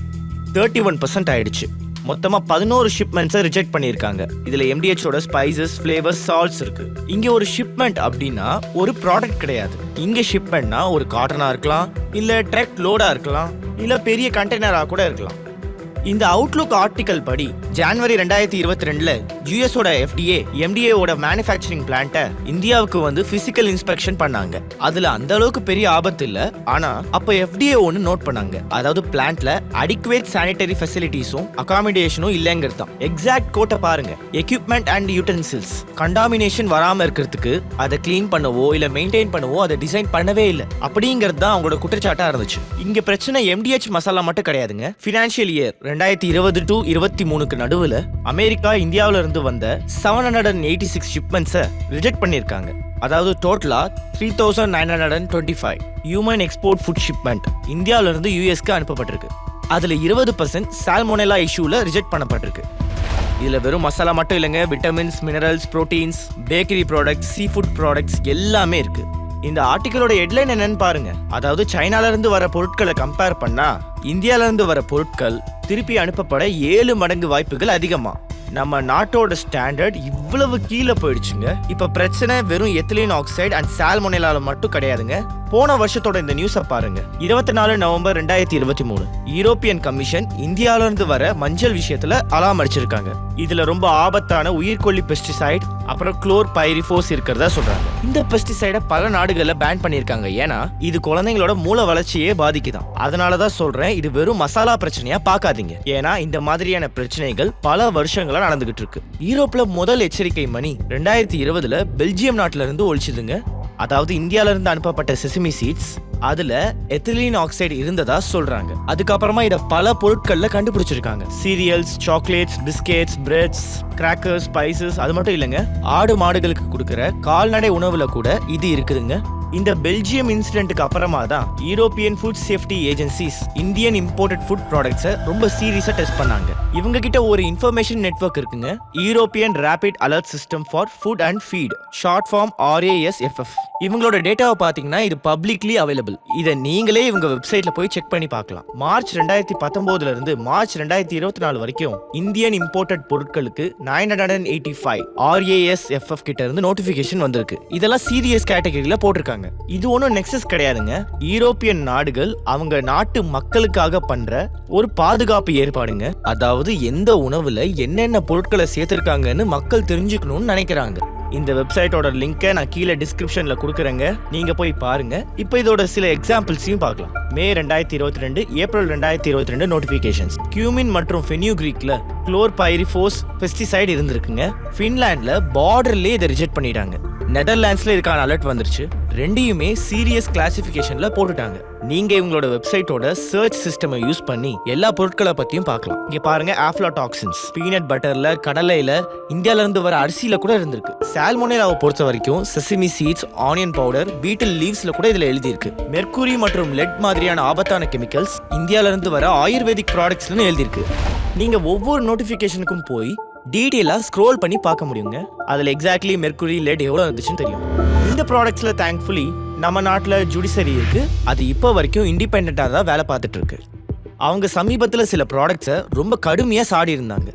31% ஆயிடுச்சு. மொத்தமா 11 ஷிப்மெண்ட்ஸை ரிஜெக்ட் பண்ணியிருக்காங்க. இதுல MDHோட ஸ்பைசஸ், ஃபிளேவர்ஸ், சால்ட்ஸ் இருக்கு. இங்க ஒரு ஷிப்மெண்ட் அப்படின்னா ஒரு ப்ராடக்ட் கிடையாது. இங்க ஷிப்மெண்ட்னா ஒரு காட்டனா இருக்கலாம், இல்ல ட்ரக் லோடா இருக்கலாம், இல்ல பெரிய கண்டெய்னரா கூட இருக்கலாம். இந்த அவுட்லுக் ஆர்டிகல் படி ஜனவரி 2022ல யூஎஸோட FDA MDAவோட மேனுஃபேக்சரிங் பிளான்ட்டை இந்தியாவுக்கு வந்து பிசிக்கல் இன்ஸ்பெக்ஷன் பண்ணாங்க. அதுல அந்த அளவுக்கு பெரிய ஆபத்து இல்ல. ஆனா அப்ப FDA ஒன்னு நோட் பண்ணாங்க, அதாவது பிளான்ட்ல அடிக்குவேட் சானிட்டரி ஃபெசிலிட்டிஸும் அகாமடேஷனும் இல்லங்கிறது தான். எக்ஸாக்ட் கோட்டை பாருங்க, எக்யூப்மெண்ட் அண்ட் யூட்டென்சில்ஸ் கண்டாமினேஷன் வராம இருக்கிறதுக்கு அதை கிளீன் பண்ணவோ இல்ல மெயின்டைன் பண்ணவோ அதை டிசைன் பண்ணவே இல்லை அப்படிங்கிறது தான் அவங்களோட குற்றச்சாட்டா இருந்துச்சு. இங்க பிரச்சனை MDH மசாலா மட்டும் கிடையாதுங்க. ஃபினான்ஷியல் இயர் 2020 to 23க்கு நடுவுல அமெரிக்கா இந்தியாவில இருந்து வந்த 786 ஷிப்மெண்ட்ஸை ரிஜெக்ட் பண்ணிருக்காங்க. அதாவது டோட்டலா 3925 ஹியூமன் எக்ஸ்போர்ட் ஃபுட் ஷிப்மெண்ட் இந்தியாவில இருந்து யூஎஸ்க்கு அனுப்பப்பட்டிருக்கு. அதுல 20% சால்மோனெல்லா இஷ்யூல ரிஜெக்ட் பண்ணப்பட்டிருக்கு. இதுல வெறும் மசாலா மட்டும் இல்லைங்க, vitamins, minerals, proteins, bakery products, sea food products எல்லாமே இருக்கு. இந்த ஆர்டிகளோட ஹெட்லைன் என்னன்னு பாருங்க, அதாவது சைனால இருந்து வர பொருட்களை கம்பேர் பண்ணா இந்தியால இருந்து வர பொருட்கள் திருப்பி அனுப்பப்பட 7 மடங்கு வாய்ப்புகள் அதிகமா. நம்ம நாட்டோட ஸ்டாண்டர்ட் இவ்வளவு கீழே போயிடுச்சுங்க. இப்ப பிரச்சனை வெறும் எத்திலீன் ஆக்சைடு அண்ட் சால்மோனெல்லால மட்டும் கிடையாதுங்க. போன வருஷத்தோட இந்த நியூஸை பாருங்க. 24 நவம்பர் 2023 யூரோப்பியன் கமிஷன் இந்தியாவில இருந்து வர மஞ்சள் விஷயத்துல அலாம் அடிச்சிருக்காங்க. இதுல ரொம்ப ஆபத்தான உயிர்கொல்லி பெஸ்டிசைட் அப்புறம் குளோர் பைரிஃபோஸ் இருக்கிறதா சொல்றாங்க. இந்த பெஸ்டிசைடை பல நாடுகள்ல பேன் பண்ணிருக்காங்க. ஏன்னா இது குழந்தைங்களோட மூளை வளர்ச்சியே பாதிக்குதான். அதனாலதான் சொல்றேன், இது வெறும் மசாலா பிரச்சனையா பார்க்காதீங்க. ஏன்னா இந்த மாதிரியான பிரச்சனைகள் பல வருஷங்களா நடந்துகிட்டு இருக்கு. யூரோப்ல முதல் எச்சரிக்கை மணி 2020ல பெல்ஜியம் நாட்டுல இருந்து ஒழிச்சுதுங்க. அதாவது இந்தியால இருந்து அனுப்பப்பட்ட செசமி சீட்ஸ் அதுல எத்திலீன் ஆக்சைடு இருந்ததா சொல்றாங்க. அதுக்கப்புறமா இத பல பொருட்கள்ல கண்டுபிடிச்சிருக்காங்க. Serials, chocolates, biscuits, breads, crackers, spices. அது மட்டும் இல்லைங்க, ஆடு மாடுகளுக்கு கொடுக்கிற கால்நடை உணவுல கூட இது இருக்குதுங்க. இந்த பெல்ஜியம் இன்சிடென்ட்டுக்கு அப்புறமா தான் European food safety agencies Indian imported food ப்ராடக்ட்ஸை ரொம்ப சீரியஸா டெஸ்ட் பண்ணாங்க. இவங்க கிட்ட ஒரு இன்ஃபர்மேஷன் நெட்வொர்க் இருக்குங்க, European rapid alert system for food and feed, short form RASFF. இவங்களோட டேட்டாவை பாத்தீங்கன்னா இது பப்ளிக்லி அவைலபிள். இதை நீங்களே இவங்க வெப்சைட்ல போய் செக் பண்ணி பார்க்கலாம். மார்ச் 2019 இருந்து மார்ச் 2024 வரைக்கும் இந்தியன் இம்போர்ட்டட் பொருட்களுக்கு 985 RASFF கிட்ட இருந்து நோட்டிபிகேஷன் வந்திருக்கு. இதெல்லாம் சீரியஸ் கேட்டகரியில போட்டிருக்காங்க. இது ஒன்றும் நெக்ஸஸ் கிடையாதுங்க. யூரோப்பியன் நாடுகள் அவங்க நாட்டு மக்களுக்காக பண்ற ஒரு பாதுகாப்பு ஏற்பாடுங்க. அதாவது எந்த உணவுல என்னென்ன பொருட்களை சேர்த்திருக்காங்கன்னு மக்கள் தெரிஞ்சுக்கணும்னு நினைக்கிறாங்க. இந்த வெப்சைட்டோட லிங்கை நான் கீழே டிஸ்கிரிப்ஷன்ல கொடுக்குறேங்க, நீங்க போய் பாருங்க. இப்போ இதோட சில எக்ஸாம்பிள்ஸையும் பார்க்கலாம். மே 2022, ஏப்ரல் 2022 நோட்டிபிகேஷன்ஸ். கியூமின் மற்றும் ஃபெனியூக்ரீக்ல குளோர்பைரிஃபோஸ் பெஸ்டிசைடு இருந்திருக்குங்க. ஃபின்லாண்ட்ல பார்டர்லயே இதை ரிஜெக்ட் பண்ணிட்டாங்க. நெதர்லாண்ட்ஸ்ல இதுக்கான அலர்ட் வந்துருச்சு. ரெண்டையுமே சீரியஸ் கிளாசிபிகேஷன்ல போட்டுட்டாங்க. நீங்க இவங்களோட வெப்சைட்டோட சர்ச் சிஸ்டமை யூஸ் பண்ணி எல்லா பொருட்களை பத்தியும் பார்க்கலாம். இங்க பாருங்க, ஆஃப்லாடாக்சின்ஸ் பீனட் பட்டர்ல, கடலையில, இந்தியால இருந்து வர அரிசியில கூட இருந்திருக்கு. சால்மோனெல்லாவை பொறுத்த வரைக்கும் செசமி சீட்ஸ், ஆனியன் பவுடர், பீட்டில் லீவ்ஸ்ல கூட இதுல எழுதியிருக்கு. மெர்க்குரி மற்றும் லெட் மாதிரியான ஆபத்தான கெமிக்கல்ஸ் இந்தியால இருந்து வர ஆயுர்வேதிக் ப்ராடக்ட்ஸ்னு எழுதியிருக்கு. நீங்க ஒவ்வொரு நோட்டிபிகேஷனுக்கும் போய் டீடைலா ஸ்க்ரோல் பண்ணி பார்க்க முடியுங்க. அதுல எக்ஸாக்ட்லி மெர்க்குரி, லெட் எவ்வளவு இருந்துச்சுன்னு தெரியும். இந்த ப்ராடக்ட்ஸ்ல தேங்க்ஃபுல்லி நம்ம நாட்டில் ஜுடிஷரி இருக்கு. அது இப்போ வரைக்கும் இண்டிபெண்டா தான் வேலை பார்த்துட்டு இருக்கு. அவங்க சமீபத்தில் சில ப்ராடக்ட்ஸை ரொம்ப கடுமையாக சாடி இருந்தாங்க.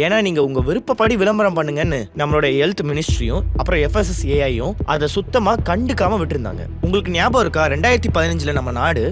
ஏன்னா நீங்க உங்க விருப்பப்படி விளம்பரம் பண்ணுங்கன்னு நம்மளோட ஹெல்த் மினிஸ்ட்ரியும் அப்புறம் FSSAIயும் அதை சுத்தமா கண்டுக்காம விட்டுருந்தாங்க. உங்களுக்கு ஞாபகம் இருக்கா, 2015 நம்ம நாடு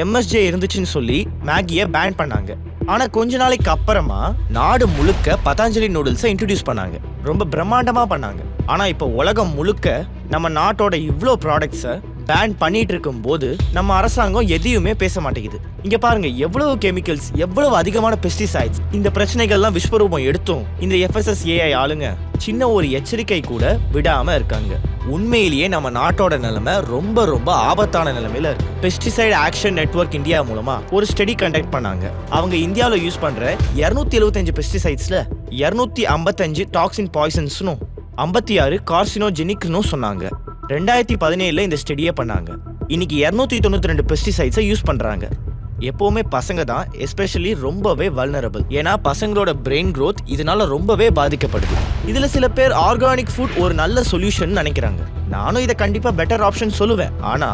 MSJ இருந்துச்சுன்னு சொல்லி மேகியை பேன் பண்ணாங்க. ஆனா கொஞ்ச நாளைக்கு அப்புறமா நாடு முழுக்க பதாஞ்சலி நூடுல்ஸை இன்ட்ரடியூஸ் பண்ணாங்க. ரொம்ப பிரம்மாண்டமா பண்ணாங்க. ஆனா இப்போ உலகம் முழுக்க நம்ம நாட்டோட இவ்வளோ ப்ராடக்ட்ஸை பேன் பண்ணிட்டு இருக்கும் போது நம்ம அரசாங்கம் எதையுமே பேச மாட்டேங்குது. இங்க பாருங்க, எவ்வளவு கெமிக்கல்ஸ், எவ்வளவு அதிகமான பெஸ்டிசைட்ஸ். இந்த பிரச்சனைகள்லாம் விஸ்வரூபம் எடுத்தும் இந்த FSSAI ஆளுங்க சின்ன ஒரு எச்சரிக்கை கூட விடாம இருக்காங்க. உண்மையிலேயே நம்ம நாட்டோட நிலைமை ரொம்ப ரொம்ப ஆபத்தான நிலைமையில இருக்கு. பெஸ்டிசைட் ஆக்ஷன் நெட்வொர்க் இந்தியா மூலமா ஒரு ஸ்டடி கண்டக்ட் பண்ணாங்க. அவங்க இந்தியாவில் யூஸ் பண்ற 275 பெஸ்டிசைட்ஸ்ல 255 டாக்ஸின் பாய்சன்ஸ்னும் 56 கார்சினோஜெனிக்னு சொன்னாங்க. 2017 இந்த ஸ்டடியே பண்ணாங்க. இன்னைக்கு 292 பெஸ்டிசைட்ஸை யூஸ் பண்றாங்க. எப்பவுமே பசங்க தான் எஸ்பெஷலி ரொம்பவே வல்னரபிள். ஏன்னா பசங்களோட பிரெயின் growth இதனால ரொம்பவே பாதிக்கப்படுது. இதுல சில பேர் ஆர்கானிக் ஃபுட் ஒரு நல்ல சொல்யூஷன் நினைக்கிறாங்க. நானும் இதை கண்டிப்பா பெட்டர் ஆப்ஷன் சொல்லுவேன். ஆனா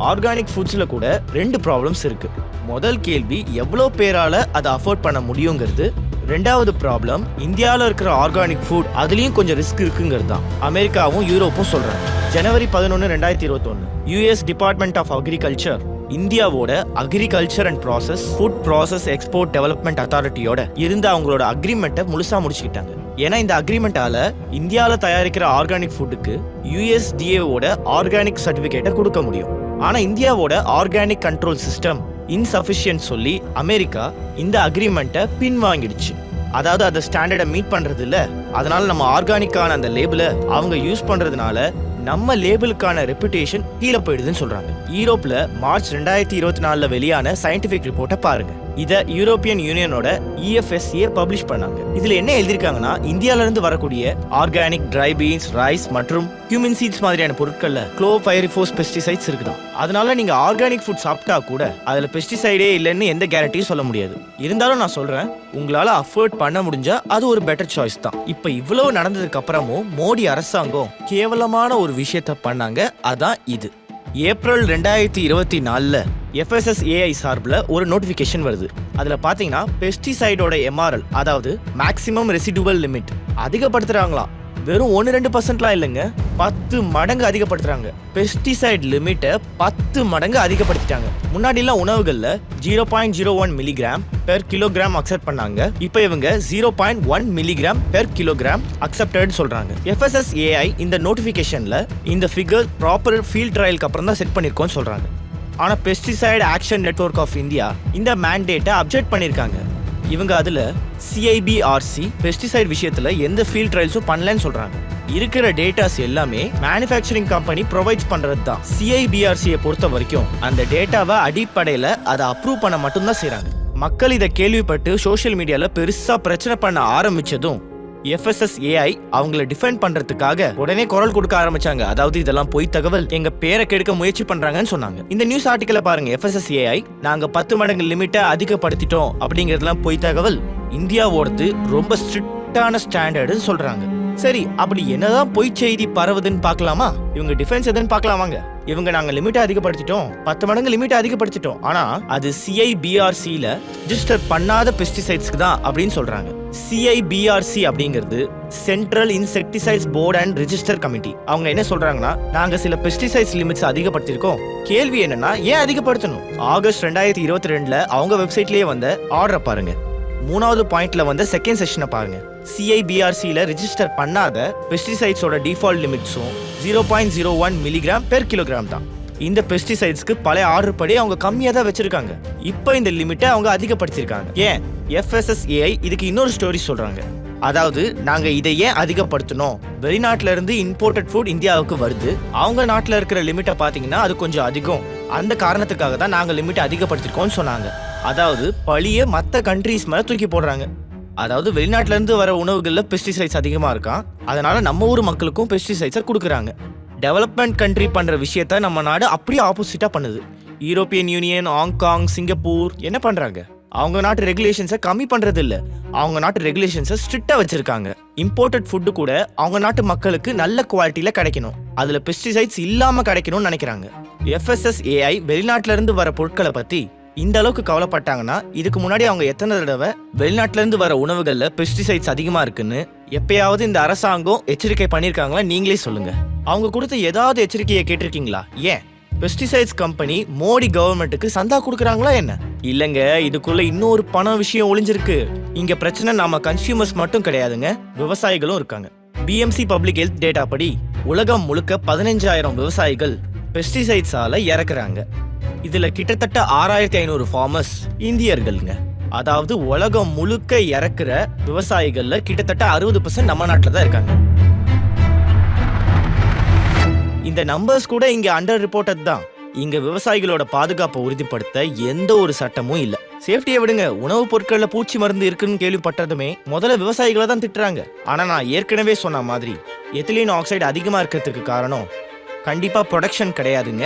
ஆர்கானிக் ஃபுட்ஸ்ல கூட 2 ப்ராப்ளம்ஸ் இருக்கு. முதல் கேள்வி, எவ்வளோ பேரால அதை அஃபோர்ட் பண்ண முடியுங்கிறது. ரெண்டாவது ப்ராப்ளம், இந்தியாவில் இருக்கிற ஆர்கானிக் ஃபுட் அதுலயும் கொஞ்சம் ரிஸ்க் இருக்குங்கிறது தான் அமெரிக்காவும் யூரோப்பும் சொல்றாங்க. ஜனவரி 11, 2021 US டிபார்ட்மெண்ட் ஆஃப் அக்ரிகல்ச்சர் இந்தியாவோட agriculture and process food process export development அத்தாரிட்டியோட இருந்த அவங்களோட அக்ரிமெண்ட்டை முழுசா முடிச்சுக்கிட்டாங்க. ஏன்னா இந்த அக்ரிமெண்டால இந்தியாவில் தயாரிக்கிற ஆர்கானிக் ஃபுட்டுக்கு USDAவோட ஆர்கானிக் சர்டிபிகேட்டை கொடுக்க முடியும். ஆனா இந்தியாவோட ஆர்கானிக் கண்ட்ரோல் சிஸ்டம் இன்சஃபிஷியன்ட் சொல்லி அமெரிக்கா இந்த அக்ரிமெண்ட்டை பின்வாங்கிடுச்சு. அதாவது அந்த ஸ்டாண்டர்டை மீட் பண்றது இல்ல. அதனால நம்ம ஆர்கானிக்கான அந்த லேபிளை அவங்க யூஸ் பண்றதுனால நம்ம லேபிளுக்கான ரெப்புடேஷன் கீழே போயிடுதுன்னு சொல்றாங்க. யூரோப்ல மார்ச் 2024 வெளியான சயின்டிபிக் ரிப்போர்ட்டை பாருங்க. இதை யூரோப்பியன் யூனியனோட EFSA பப்ளிஷ் பண்ணாங்க. இதுல என்ன எழுதிருக்காங்கன்னா, இந்தியால இருந்து வரக்கூடிய ஆர்கானிக் ட்ரை பீன்ஸ், ரைஸ் மற்றும் கியூமின் சீட்ஸ் மாதிரியான பொருட்கள்ல குளோர்பைரிஃபோஸ் பெஸ்டிசைட்ஸ் இருக்குதான். அதனால நீங்க ஆர்கானிக் ஃபுட் சாப்பிட்டா கூட அதுல பெஸ்டிசைடே இல்லைன்னு எந்த கேரண்டியும் சொல்ல முடியாது. இருந்தாலும் நான் சொல்றேன், உங்களால அஃபோர்ட் பண்ண முடிஞ்சா அது ஒரு பெட்டர் சாய்ஸ் தான். இப்ப இவ்வளவு நடந்ததுக்கு அப்புறமும் மோடி அரசாங்கம் கேவலமான ஒரு விஷயத்த பண்ணாங்க. அதான் இது. ஏப்ரல் 2024 FSSAI சார்பில் ஒரு நோட்டிஃபிகேஷன் வருது. அதில் பார்த்தீங்கன்னா பெஸ்டிசைடோட MRL, அதாவது மேக்ஸிமம் ரெசிடுவல் லிமிட் அதிகப்படுத்துறாங்களாம். வெறும் 1-2% இல்லைங்க, 10 மடங்கு அதிகப்படுத்துறாங்க. பெஸ்டிசைட் லிமிட்டை 10 மடங்கு அதிகப்படுத்திட்டாங்க. முன்னாடிலாம் உணவுகளில் 0.01 மில்லிகிராம் பெர் கிலோகிராம் அக்செப்ட் பண்ணாங்க. இப்போ இவங்க 0.1 மில்லிகிராம் பெர் கிலோகிராம் அக்செப்டட் சொல்றாங்க. FSSAI இந்த நோட்டிஃபிகேஷன்ல இந்த ஃபிகர் ப்ராப்பர் ஃபீல்ட் ட்ரையலுக்கு அப்புறம் தான் செட் பண்ணிருக்கோம்னு சொல்றாங்க. ஆனா pesticide action network of India இந்த மேண்டேட்டை அப்டேட் பண்ணிருக்காங்க. இவங்க அதுல CIBRC பெஸ்டிசைட் விஷயத்துல எந்த ஃபீல்ட் ட்ரையல்ஸும் பண்ணலன்னு சொல்றாங்க. இருக்கிற டேட்டாஸ் எல்லாமே மேனுஃபேக்சரிங் கம்பெனி ப்ரொவைட்ஸ் பண்றது தான். CIBRCயை பொறுத்த வரைக்கும் அந்த டேட்டாவை அடிப்படையில் அதை அப்ரூவ் பண்ண மட்டும்தான் செய்றாங்க. மக்கள் இதை கேள்விப்பட்டு சோஷியல் மீடியால பெருசா பிரச்சனை பண்ண ஆரம்பிச்சதும் FSSAI அவங்கள டிஃபெண்ட் பண்றதுக்காக உடனே குரல் கொடுக்க ஆரம்பிச்சாங்க. அதாவது இதெல்லாம் பொய் தகவல், எங்க பேரை கெடுக்க முயற்சி பண்றாங்கன்னு சொன்னாங்க. இந்த நியூஸ் ஆர்டிக்கலை பாருங்க. FSSAI நாங்க 10 மடங்கு லிமிட்டை அதிகப்படுத்திட்டோம் அப்படிங்கறதுலாம் பொய் தகவல், இந்தியாவோடது ரொம்ப ஸ்ட்ரிக்டான ஸ்டாண்டர்டுன்னு சொல்றாங்க. சரி, அப்படி என்னதான் பொய் செய்தி பரவுதுன்னு பார்க்கலாமா? இவங்க டிஃபென்ஸ் எதுன்னு பார்க்கலாமாங்க. இவங்க நாங்க லிமிட்டை அதிகப்படுத்திட்டோம், 10 மடங்கு லிமிட்டை அதிகப்படுத்திட்டோம், ஆனா அது CIBRCல ரெஜிஸ்டர் பண்ணாத பெஸ்டிசைட்ஸ்க்கு தான் அப்படின்னு சொல்றாங்க. CIBRC அப்படிங்கிறது central insecticides board and register committee. அவங்க என்ன சொல்றாங்கன்னா, நாங்க சில பெஸ்டிசைட்ஸ் லிமிட்ஸ் அதிகப்படுத்திருக்கோம். கேள்வி என்னன்னா, ஏன் அதிகப்படுத்தணும்? ஆகஸ்ட் 2022ல அவங்க வெப்சைட்லயே வந்த ஆர்டரை பாருங்க. 3வது பாயிண்ட்ல வந்த செகண்ட் செஷனை பாருங்க. CIBRCல ரெஜிஸ்டர் பண்ணாத பெஸ்டிசைட்ஸோட டிஃபால்ட் லிமிட்ஸும் 0.01 மில்லிகிராம் பெர் கிலோகிராம் தான். இந்த பெஸ்டிசைட்ஸ்க்கு பழைய ஆர்டர் படி அவங்க கம்மியா தான் வச்சிருக்காங்க. இப்போ இந்த லிமிட்டை அவங்க அதிகப்படுத்திருக்காங்க. ஏன்? FSSAI இதுக்கு இன்னொரு ஸ்டோரி சொல்றாங்க. அதாவது நாங்க இதை ஏன் அதிகப்படுத்தணும், வெளிநாட்டுல இருந்து இம்போர்ட்டட் ஃபுட் இந்தியாவுக்கு வருது, அவங்க நாட்டுல இருக்கிற லிமிட்டை பாத்தீங்கன்னா அது கொஞ்சம் அதிகம், அந்த காரணத்துக்காக தான் நாங்க லிமிட்டை அதிகப்படுத்திருக்கோம்னு சொன்னாங்க. அதாவது பழிய மற்ற கண்ட்ரீஸ் மேல தூக்கி போடுறாங்க. அதாவது வெளிநாட்டுல இருந்து வர உணவுகள்ல பெஸ்டிசைட்ஸ் அதிகமா இருக்கான், அதனால நம்ம ஊர் மக்களுக்கும் பெஸ்டிசைட்ஸை கொடுக்குறாங்க. டெவலப்மெண்ட் கண்ட்ரி பண்ற விஷயத்த நம்ம நாடு அப்படியே ஆப்போசிட்டா பண்ணுது. யூரோப்பியன் யூனியன், ஹாங்காங், சிங்கப்பூர் என்ன பண்றாங்க? அவங்க நாட்டு ரெகுலேஷன்ஸை கம்மி பண்றது இல்ல, அவங்க நாட்டு ரெகுலேஷன்ஸை ஸ்ட்ரிக்டா வச்சிருக்காங்க. இம்போர்ட்டட் ஃபுட்டு கூட அவங்க நாட்டு மக்களுக்கு நல்ல குவாலிட்டியில கிடைக்கணும், அதுல பெஸ்டிசைட்ஸ் இல்லாம கிடைக்கணும்னு நினைக்கிறாங்க. FSSAI வெளிநாட்டுல இருந்து வர பொருட்களை பத்தி இந்த அளவுக்கு கவலைப்பட்டாங்கன்னா, இதுக்கு முன்னாடி அவங்க எத்தனை தடவை வெளிநாட்டுல இருந்து வர உணவுகள்ல பெஸ்டிசைட்ஸ் அதிகமா இருக்குன்னு எப்பயாவது இந்த அரசாங்கம் எச்சரிக்கை பண்ணிருக்காங்களா? நீங்களே சொல்லுங்க. அவங்க கொடுத்த ஏதாவது எச்சரிக்கையை கேட்டிருக்கீங்களா? ஏன் பெஸ்டிசைட்ஸ் கம்பெனி மோடி கவர்மெண்ட்டுக்கு சந்தா கொடுக்குறாங்களா என்ன? இல்லங்க, இதுக்குள்ள இன்னொரு பண விஷயம் ஒளிஞ்சிருக்கு. இங்க பிரச்சனை நாம கன்சியூமர்ஸ் மட்டும் கிடையாதுங்க, விவசாயிகளும் இருக்காங்க. BMC பப்ளிக் ஹெல்த் டேட்டா படி உலகம் முழுக்க 15,000 விவசாயிகள் பெஸ்டிசைட்ஸால இறக்குறாங்க. இதுல கிட்டத்தட்ட 6,500 ஃபார்மர்ஸ் இந்தியர்கள்ங்க. அதாவது உலகம் முழுக்க இறக்குற விவசாயிகள்ல கிட்டத்தட்ட 60% நம்ம நாட்டில் தான் இருக்காங்க. இந்த நம்பர்ஸ் கூட இங்க அண்டர் ரிப்போர்ட்டட் தான். இங்க விவசாயிகளோட பாதுகாப்பை உறுதிப்படுத்த எந்த ஒரு சட்டமும் இல்ல. சேஃப்டியை விடுங்க, உணவுப் பொருட்கள்ல பூச்சி மருந்து இருக்குன்னு கேள்விப்பட்டதுமே முதல்ல விவசாயிகளை தான் திட்டுறாங்க. ஆனா நான் ஏற்கனவே சொன்ன மாதிரி எத்திலீன் ஆக்சைடு அதிகமா இருக்கிறதுக்கு காரணம் கண்டிப்பா ப்ரொடக்ஷன் கிடையாதுங்க,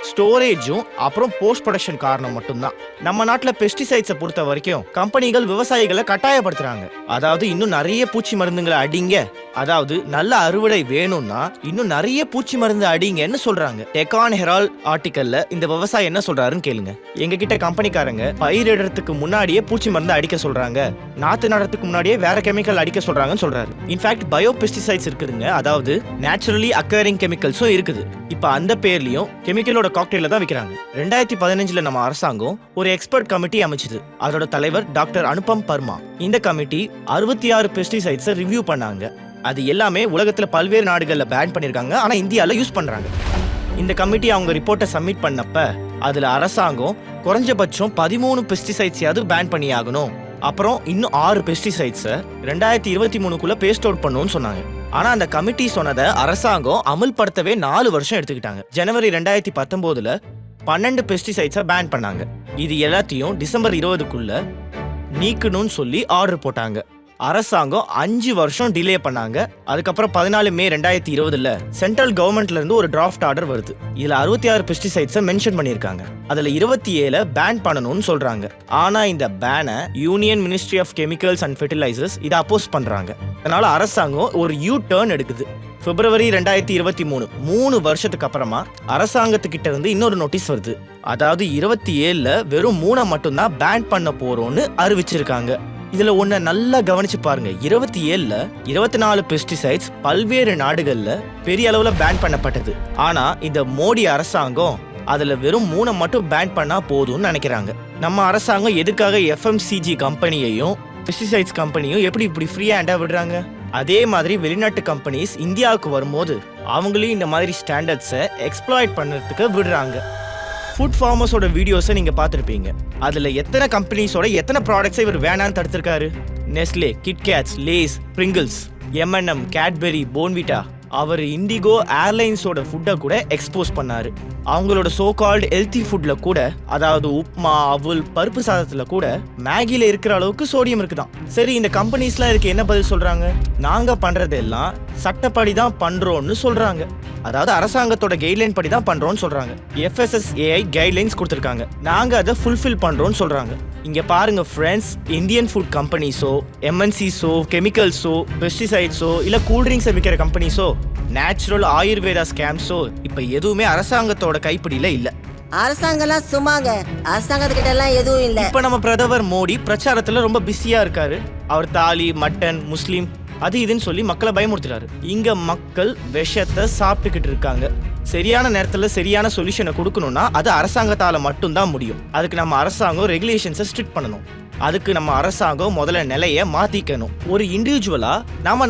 ஸ்டோரேஜும் அப்புறம் போஸ்ட் ப்ரொடக்ஷன் காரணம் மட்டும்தான். நம்ம நாட்டில் பெஸ்டிசைட்ஸை பொறுத்த வரைக்கும் கம்பெனிகள் விவசாயிகளை கட்டாயப்படுத்துறாங்க. அதாவது இன்னும் நிறைய பூச்சி மருந்துங்களை அடிங்க, அதாவது நல்ல அறுவடை வேணும்னா இன்னும் நிறைய பூச்சி மருந்து அடிங்கன்னு சொல்றாங்க. டெக்கான் ஹெரால்ட் ஆர்டிக்கல்ல இந்த விவசாயி என்ன சொல்றாருன்னு கேளுங்க. எங்க கிட்ட கம்பெனிக்காரங்க பயிரிடுறதுக்கு முன்னாடியே பூச்சி மருந்து அடிக்க சொல்றாங்க, நாத்து நடுறதுக்கு முன்னாடியே வேற கெமிக்கல் அடிக்க சொல்றாங்கன்னு சொல்றாரு. இன்ஃபேக்ட் பயோ பெஸ்டிசைட்ஸ் இருக்குதுங்க, அதாவது நேச்சுரலி அக்கரிங் கெமிக்கல்ஸும் இருக்குது. இப்ப அந்த பேர்லயும் கெமிக்கலோட காக்டெயில தான் விற்கிறாங்க. 2015ல நம்ம அரசாங்கம் ஒரு எக்ஸ்பர்ட் கமிட்டி அமைச்சது. அதோட தலைவர் டாக்டர் அனுபம் பர்மா. இந்த கமிட்டி 66 பெஸ்டிசைட்ஸை ரிவ்யூ பண்ணாங்க. அது எல்லாமே உலகத்துல பல்வேறு நாடுகள்ல பேன் பண்ணிருக்காங்க, ஆனா இந்தியால யூஸ் பண்றாங்க. இந்த கமிட்டி அவங்க ரிப்போர்ட்டை சப்மிட் பண்ணப்ப அதுல அரசாங்கம் குறைஞ்சபட்சம் 13 பெஸ்டிசைட்ஸையாவது பேன் பண்ணி ஆகணும், அப்புறம் இன்னும் 6 பெஸ்டிசைட்ஸை 2023க்குள்ள பேஸ்ட் அவுட் பண்ணணும்னு சொன்னாங்க. ஆனா அந்த கமிட்டி சொன்னதை அரசாங்கம் அமல்படுத்தவே 4 வருஷம் எடுத்துக்கிட்டாங்க. ஜனவரி 2019ல 12 பெஸ்டிசைட்ஸை பேன் பண்ணாங்க. இது எல்லாத்தையும் டிசம்பர் 20க்குள்ள நீக்கணும்னு சொல்லி ஆர்டர் போட்டாங்க. அரசாங்கம் 5 வருஷம் டிலே பண்ணாங்க. அதுக்கப்புறம் 14 மே 2020ல சென்ட்ரல் கவர்மெண்ட்ல இருந்து ஒரு டிராஃப்ட் ஆர்டர் வருது. இதுல 66 பெஸ்டிசைட்ஸை மென்ஷன் பண்ணிருக்காங்க. அதுல 27 பேன் பண்ணணும்னு சொல்றாங்க. ஆனா இந்த பேனை union ministry of chemicals and fertilisers இதை அப்போஸ் பண்றாங்க. அதனால அரசாங்கம் ஒரு யூ டர்ன் எடுக்குது. பிப்ரவரி 2023 3 வருஷத்துக்கு அப்புறமா அரசாங்கத்துக்கிட்ட இருந்து இன்னொரு நோட்டீஸ் வருது. அதாவது 27ல வெறும் 3 மட்டும்தான் பேன் பண்ண போறோம்னு அறிவிச்சிருக்காங்க. இதுல ஒன்ன நல்லா கவனிச்சு பாருங்க. 27ல 24 பெஸ்டிசைட்ஸ் பல்வேறு நாடுகள்ல பெரிய அளவுல பேன் பண்ணப்பட்டது. ஆனா இந்த மோடி அரசாங்கம் அதுல வெறும் 3 மட்டும் பேன் பண்ணா போதும்னு நினைக்கிறாங்க. நம்ம அரசாங்கம் எதுக்காக FMCG கம்பெனியையும் பெஸ்டிசைட்ஸ் கம்பெனியும் எப்படி இப்படி ஃப்ரீ ஹேண்டா விடுறாங்க? அதே மாதிரி வெளிநாட்டு கம்பெனிஸ் இந்தியாவுக்கு வரும்போது அவங்களையும் இந்த மாதிரி ஸ்டாண்டர்ட்ஸை எக்ஸ்ப்ளாய்ட் பண்ணுறதுக்கு விடுறாங்க. ஃபுட் ஃபார்மர்ஸோட வீடியோஸை நீங்கள் பார்த்துருப்பீங்க. அதில் எத்தனை கம்பெனிஸோட எத்தனை ப்ராடக்ட்ஸை இவர் வேணான்னு தடுத்திருக்காரு. Nestle, KitKats, Lay's, Pringles M&M, Cadbury, Bournvita, அவர் இண்டிகோ ஏர்லைன்ஸோட ஃபுட்டை கூட எக்ஸ்போஸ் பண்ணாரு. அவங்களோட சோ கால்டு ஹெல்த்தி ஃபுட்ல கூட, அதாவது உப்மா, அவல், பருப்பு சாதத்துல கூட மேகில இருக்கிற அளவுக்கு சோடியம் இருக்குதான். சரி, இந்த கம்பெனிஸ்லாம் இதுக்கு என்ன பதில் சொல்றாங்க? நாங்க பண்றதெல்லாம் சட்டப்படி தான் பண்றோம்னு சொல்றாங்க. அதாவது அரசாங்கத்தோட கைட்லைன் படி தான் பண்றோம்னு சொல்றாங்க. FSSAI கைட்லைன்ஸ் கொடுத்துருக்காங்க, நாங்க அதை ஃபுல்ஃபில் பண்றோம்னு சொல்றாங்க. இங்க பாருங்க ஃப்ரெண்ட்ஸ், இந்தியன் ஃபுட் கம்பெனிஸோ, MNCஸோ, கெமிக்கல்ஸோ, பெஸ்டிசைட்ஸோ இல்ல கூல்ட்ரிங்க்ஸை விற்கிற கம்பெனிஸோ, நேச்சுரல் ஆயுர்வேதா ஸ்கேம்ஸோ இப்ப எதுவுமே அரசாங்கத்தோட கைப்பிடியில இல்ல. அரசாங்கம்லாம் சும்மாங்க, அரசாங்கத்துக்கிட்ட எல்லாம் எதுவும் இல்ல. இப்ப நம்ம பிரதமர் மோடி பிரச்சாரத்துல ரொம்ப பிஸியா இருக்காரு. அவர் தாலி, மட்டன், முஸ்லீம் அது இதுன்னு சொல்லி மக்களை பயமுறுத்துறாரு. இங்க மக்கள் விஷத்தை சாப்பிட்டுக்கிட்டு இருக்காங்க. சரியான நேரத்துல சரியான சொல்யூஷனை கொடுக்கணும்னா அது அரசாங்கத்தால மட்டும்தான் முடியும். அதுக்கு நம்ம அரசாங்கம் ரெகுலேஷன்ஸை ஸ்ட்ரிக்ட் பண்ணணும். அதுக்கு நம்ம அரசாங்கம் முதல்ல நிலையை மாத்திக்கணும். ஒரு இண்டிவிஜுவலா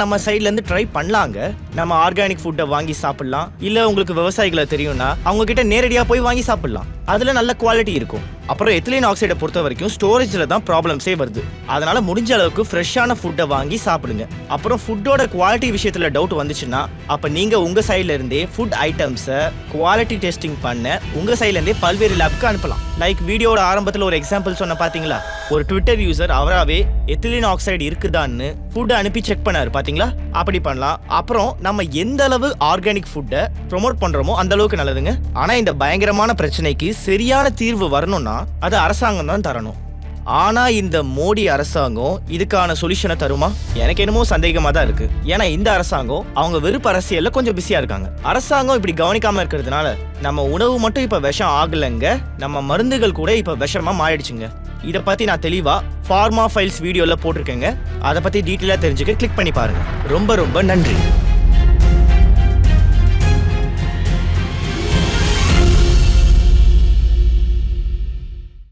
நம்ம சைட்ல இருந்து ட்ரை பண்ணலாங்க. நம்ம ஆர்கானிக் ஃபுட்டை வாங்கி சாப்பிடலாம். இல்ல உங்களுக்கு விவசாயிகளை தெரியும்னா அவங்க கிட்ட நேரடியா போய் வாங்கி சாப்பிடலாம். அதுல நல்ல குவாலிட்டி இருக்கும். அப்புறம் எத்திலீன் ஆக்சைடை பொறுத்த வரைக்கும் ஸ்டோரேஜ்ல தான் ப்ராப்ளம்ஸே வருது. அதனால முடிஞ்ச அளவுக்கு ஃப்ரெஷ்ஷான ஃபுட்டை வாங்கி சாப்பிடுங்க. அப்புறம் ஃபுட்டோட குவாலிட்டி விஷயத்துல டவுட் வந்துச்சுன்னா அப்ப நீங்க உங்க சைட்ல இருந்தே ஃபுட் ஐட்டம்ஸை குவாலிட்டி டெஸ்டிங் பண்ண உங்க சைட்ல இருந்தே பல்வேறு லேப்க்கு அனுப்பலாம். லைக் வீடியோட ஆரம்பத்துல ஒரு எக்ஸாம்பிள் சொன்ன பாத்தீங்களா, ஒரு ட்விட்டர் யூசர் அவராவே எத்திலீன் ஆக்சைடு இருக்குதான்னு ஃபுட்டை அனுப்பி செக் பண்ணாரு பாத்தீங்களா. அப்படி பண்ணலாம். அப்புறம் நம்ம எந்த அளவு ஆர்கானிக் ஃபுட்டை ப்ரொமோட் பண்றோமோ அந்த அளவுக்கு நல்லதுங்க. ஆனா இந்த பயங்கரமான பிரச்சனைக்கு சரியான தீர்வு வரணும்னா அது அரசாங்கம் தான் தரணும். ஆனா இந்த மோடி அரசாங்கம் இதுக்கான சொல்யூஷனை தருமா? எனக்கு என்னமோ சந்தேகமா தான் இருக்கு. ஏன்னா இந்த அரசாங்கம் அவங்க வெறுப்பு அரசியல்ல கொஞ்சம் பிஸியா இருக்காங்க. அரசாங்கம் இப்படி கவனிக்காம இருக்கிறதுனால நம்ம உணவு மட்டும் இப்ப விஷம் ஆகலைங்க, நம்ம மருந்துகள் கூட இப்ப விஷமா மாறிடுச்சுங்க. இதை பத்தி நான் தெளிவா ஃபார்மா ஃபைல்ஸ் வீடியோல போட்டிருக்கேங்க. அதை பத்தி டீட்டெயிலா தெரிஞ்சுக்க கிளிக் பண்ணி பாருங்க. ரொம்ப ரொம்ப நன்றி.